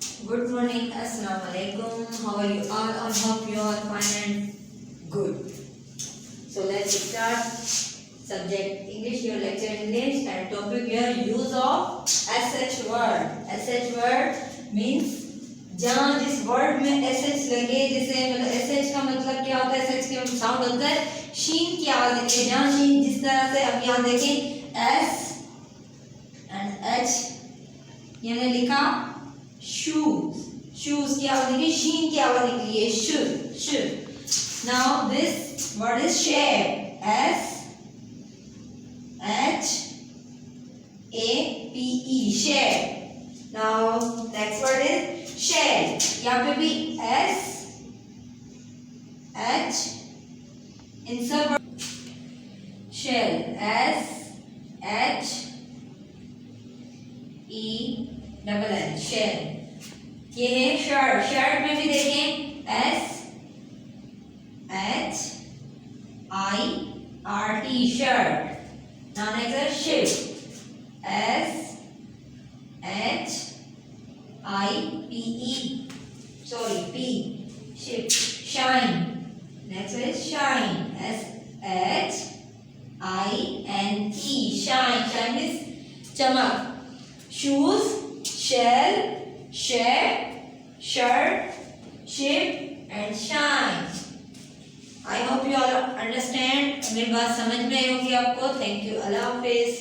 Good morning, Assalamu alaikum. How are you all? I hope you all fine and good. So let's start. Subject English, your lecture English, and topic here use of sh word. sh word means जहाँ जिस word में sh लगे, जैसे मतलब sh का मतलब क्या होता है, sh का साउंड होता है शीन की आवाज देती है, जहाँ शीन जिस तरह से अब यहाँ देखें s and h, ये मैंने लिखा shoes, shoes की आवाज निकली, शीन की आवाज निकली है shoe. Now this word is shape, s h a p e, shape. Now next word is shell. यहाँ पे भी s h in सब shell, s h e double l, shell. ये है शर्ट, शर्ट में भी देखें s h i r t, shirt. Now next is ship, s h i p e, sorry p, ship. Shine, next is shine, s h i n e, shine. Shine means चमक. Shoes, shell, shape, shirt, ship and shine. I hope you all understand. मेरी बात समझ में आई होगी आपको. Thank you. अल्लाह हाफिज़.